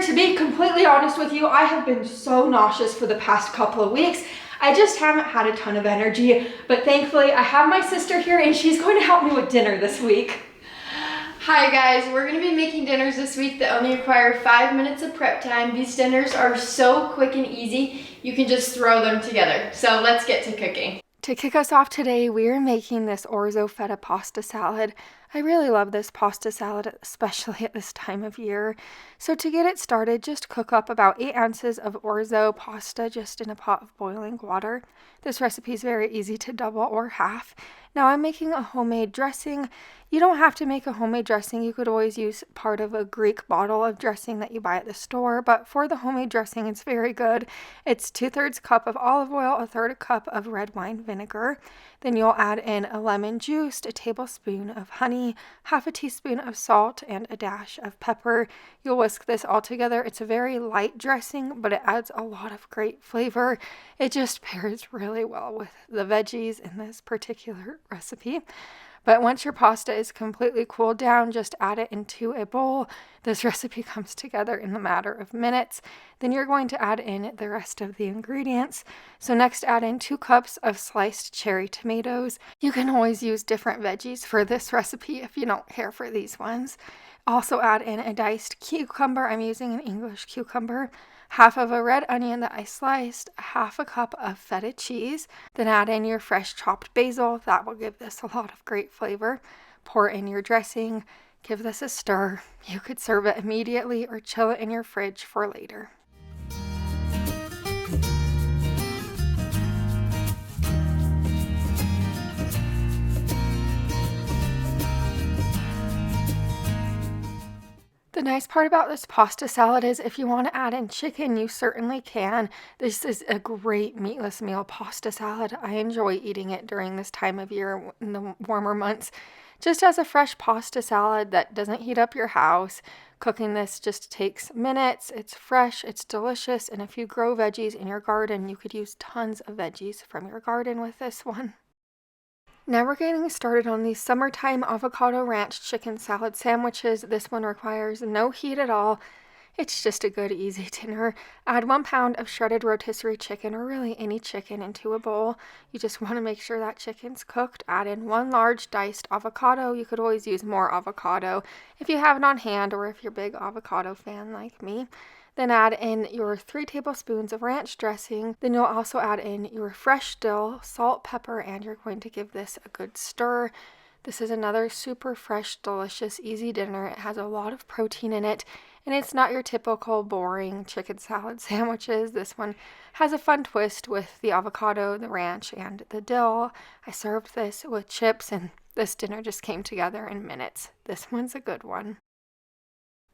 here. To be completely honest with you, I have been so nauseous for the past couple of weeks. I just haven't had a ton of energy, but thankfully I have my sister here and she's going to help me with dinner this week. Hi guys, we're going to be making dinners this week that only require 5 minutes of prep time. These dinners are so quick and easy, you can just throw them together. So let's get to cooking. To kick us off today, we are making this Orzo Feta Pasta Salad. I really love this pasta salad, especially at this time of year. So to get it started, just cook up about 8 ounces of Orzo pasta just in a pot of boiling water. This recipe is very easy to double or half. Now I'm making a homemade dressing. You don't have to make a homemade dressing. You could always use part of a Greek bottle of dressing that you buy at the store, but for the homemade dressing, it's very good. It's 2/3 cup of olive oil, 1/3 cup of red wine vinegar. Then you'll add in a lemon juice, a tablespoon of honey, half a teaspoon of salt, and a dash of pepper. You'll whisk this all together. It's a very light dressing, but it adds a lot of great flavor. It just pairs really well with the veggies in this particular recipe. But once your pasta is completely cooled down, just add it into a bowl. This recipe comes together in a matter of minutes. Then you're going to add in the rest of the ingredients. So next, add in 2 cups of sliced cherry tomatoes. You can always use different veggies for this recipe if you don't care for these ones. Also add in a diced cucumber. I'm using an English cucumber. Half of a red onion that I sliced, half a cup of feta cheese. Then add in your fresh chopped basil. That will give this a lot of great flavor. Pour in your dressing. Give this a stir. You could serve it immediately or chill it in your fridge for later. The nice part about this pasta salad is if you want to add in chicken, you certainly can. This is a great meatless meal pasta salad. I enjoy eating it during this time of year in the warmer months. Just as a fresh pasta salad that doesn't heat up your house. Cooking this just takes minutes. It's fresh, it's delicious, and if you grow veggies in your garden, you could use tons of veggies from your garden with this one. Now we're getting started on these summertime avocado ranch chicken salad sandwiches. This one requires no heat at all. It's just a good, easy dinner. Add 1 pound of shredded rotisserie chicken, or really any chicken, into a bowl. You just want to make sure that chicken's cooked. Add in 1 large diced avocado. You could always use more avocado if you have it on hand, or if you're a big avocado fan like me. Then add in your 3 tablespoons of ranch dressing. Then you'll also add in your fresh dill, salt, pepper, and you're going to give this a good stir. This is another super fresh, delicious, easy dinner. It has a lot of protein in it, and it's not your typical boring chicken salad sandwiches. This one has a fun twist with the avocado, the ranch, and the dill. I served this with chips, and this dinner just came together in minutes. This one's a good one.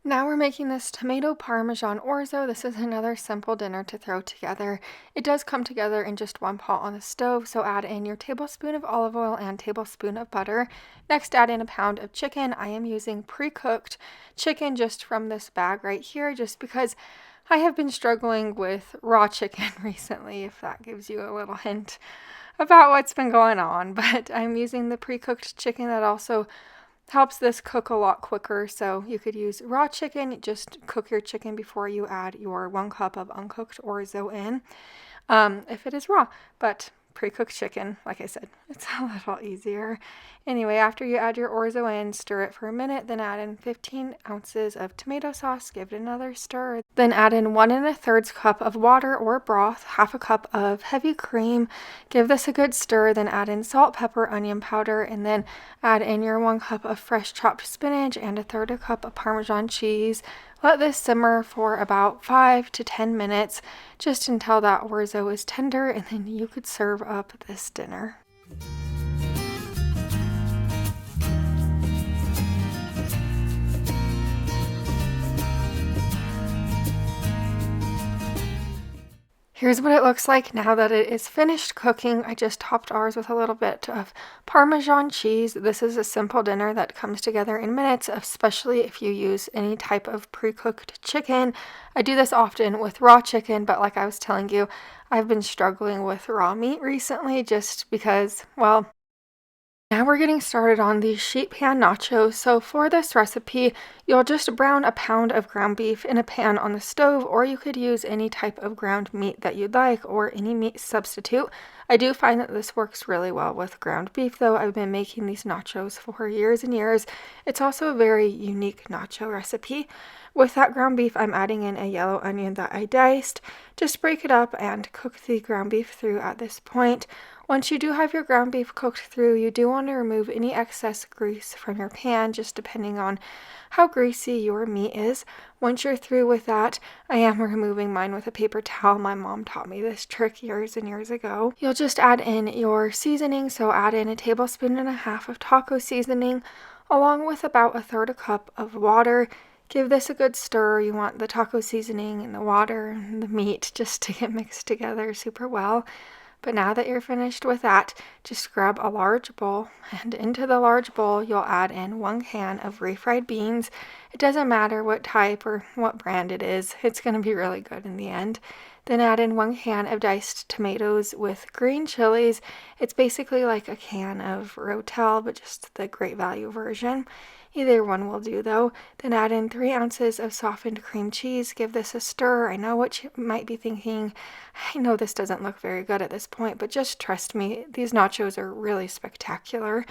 Now we're making this tomato Parmesan Orzo. This is another simple dinner to throw together. It does come together in just 1 pot on the stove, so add in your tablespoon of olive oil and tablespoon of butter. Next, add in 1 pound of chicken. I am using pre-cooked chicken just from this bag right here, just because I have been struggling with raw chicken recently, if that gives you a little hint about what's been going on. But I'm using the pre-cooked chicken. That also helps this cook a lot quicker, so you could use raw chicken. Just cook your chicken before you add your 1 cup of uncooked Orzo in, if it is raw. But pre-cooked chicken, like I said, it's a little easier. Anyway, after you add your Orzo in, stir it for a minute, then add in 15 ounces of tomato sauce, give it another stir. Then add in 1 1/3 cup of water or broth, half a cup of heavy cream, give this a good stir, then add in salt, pepper, onion powder, and then add in your 1 cup of fresh chopped spinach and 1/3 cup of Parmesan cheese. Let this simmer for about 5 to 10 minutes, just until that Orzo is tender, and then you could serve up this dinner. Here's what it looks like now that it is finished cooking. I just topped ours with a little bit of Parmesan cheese. This is a simple dinner that comes together in minutes, especially if you use any type of pre-cooked chicken. I do this often with raw chicken, but like I was telling you, I've been struggling with raw meat recently just because, well, Now we're getting started on the sheet pan nachos. So for this recipe, you'll just brown a pound of ground beef in a pan on the stove, or you could use any type of ground meat that you'd like or any meat substitute. I do find that this works really well with ground beef though. I've been making these nachos for years and years. It's also a very unique nacho recipe. With that ground beef, I'm adding in a yellow onion that I diced. Just break it up and cook the ground beef through at this point. Once you do have your ground beef cooked through, you do want to remove any excess grease from your pan, just depending on how greasy your meat is. Once you're through with that, I am removing mine with a paper towel. My mom taught me this trick years and years ago. You'll just add in your seasoning, so add in 1.5 tablespoons of taco seasoning, along with about 1/3 cup of water. Give this a good stir. You want the taco seasoning and the water and the meat just to get mixed together super well. But now that you're finished with that, just grab a large bowl, and into the large bowl you'll add in 1 can of refried beans. It doesn't matter what type or what brand it is, it's going to be really good in the end. Then add in 1 can of diced tomatoes with green chilies. It's basically like a can of Rotel, but just the great value version. Either one will do though. Then add in 3 ounces of softened cream cheese. Give this a stir. I know what you might be thinking. I know this doesn't look very good at this point, but just trust me, these nachos are really spectacular.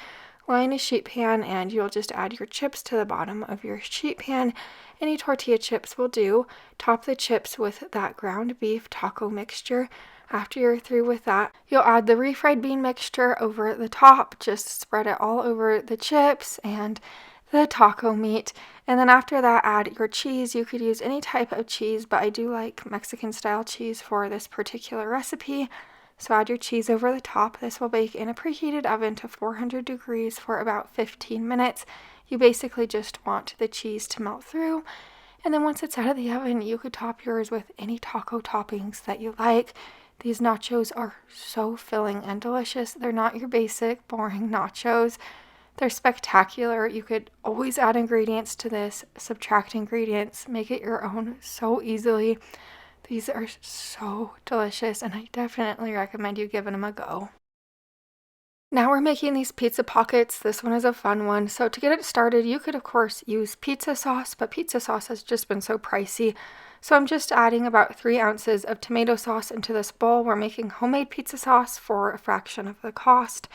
Line a sheet pan and you'll just add your chips to the bottom of your sheet pan. Any tortilla chips will do. Top the chips with that ground beef taco mixture. After you're through with that, you'll add the refried bean mixture over the top. Just spread it all over the chips and the taco meat. And then after that, add your cheese. You could use any type of cheese, but I do like Mexican style cheese for this particular recipe. So add your cheese over the top. This will bake in a preheated oven to 400 degrees for about 15 minutes. You basically just want the cheese to melt through. And then once it's out of the oven, you could top yours with any taco toppings that you like. These nachos are so filling and delicious. They're not your basic, boring nachos. They're spectacular. You could always add ingredients to this, subtract ingredients, make it your own so easily. These are so delicious, and I definitely recommend you giving them a go. Now we're making these pizza pockets. This one is a fun one. So to get it started, you could of course use pizza sauce, but pizza sauce has just been so pricey. So I'm just adding about 3 ounces of tomato sauce into this bowl. We're making homemade pizza sauce for a fraction of the cost.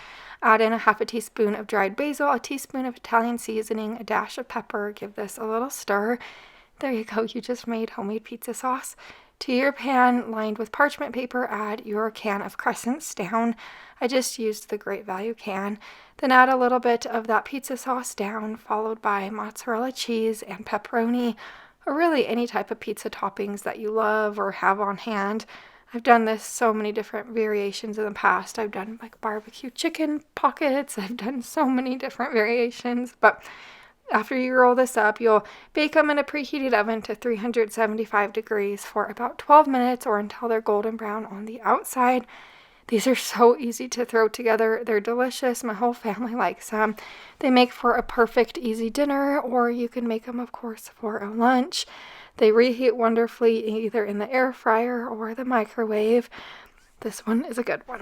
Add in 1/2 teaspoon of dried basil, a teaspoon of Italian seasoning, a dash of pepper. Give this a little stir. There you go, you just made homemade pizza sauce. To your pan lined with parchment paper, add your can of Crescents down. I just used the Great Value can. Then add a little bit of that pizza sauce down, followed by mozzarella cheese and pepperoni, or really any type of pizza toppings that you love or have on hand. I've done this so many different variations in the past. I've done like barbecue chicken pockets. I've done so many different variations, but after you roll this up, you'll bake them in a preheated oven to 375 degrees for about 12 minutes or until they're golden brown on the outside. These are so easy to throw together. They're delicious. My whole family likes them. They make for a perfect easy dinner, or you can make them, of course, for a lunch. They reheat wonderfully either in the air fryer or the microwave. This one is a good one.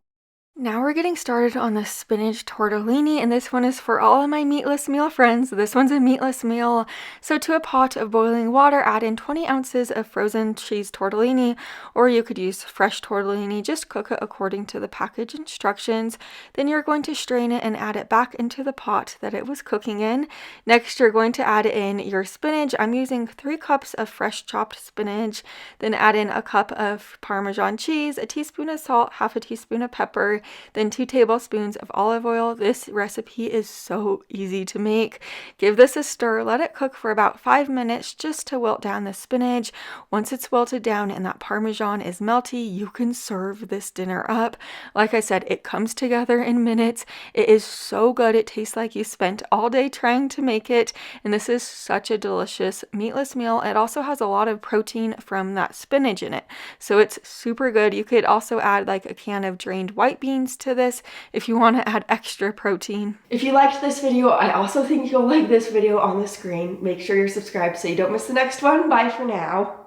Now we're getting started on the spinach tortellini, and this one is for all of my meatless meal friends. This one's a meatless meal. So to a pot of boiling water, add in 20 ounces of frozen cheese tortellini, or you could use fresh tortellini. Just cook it according to the package instructions. Then you're going to strain it and add it back into the pot that it was cooking in. Next, you're going to add in your spinach. I'm using 3 cups of fresh chopped spinach. Then add in a cup of Parmesan cheese, a teaspoon of salt, 1/2 teaspoon of pepper, then 2 tablespoons of olive oil. This recipe is so easy to make. Give this a stir. Let it cook for about 5 minutes just to wilt down the spinach. Once it's wilted down and that Parmesan is melty, you can serve this dinner up. Like I said, it comes together in minutes. It is so good. It tastes like you spent all day trying to make it, and this is such a delicious meatless meal. It also has a lot of protein from that spinach in it, so it's super good. You could also add like a can of drained white beans to this if you want to add extra protein. If you liked this video, I also think you'll like this video on the screen. Make sure you're subscribed so you don't miss the next one. Bye for now.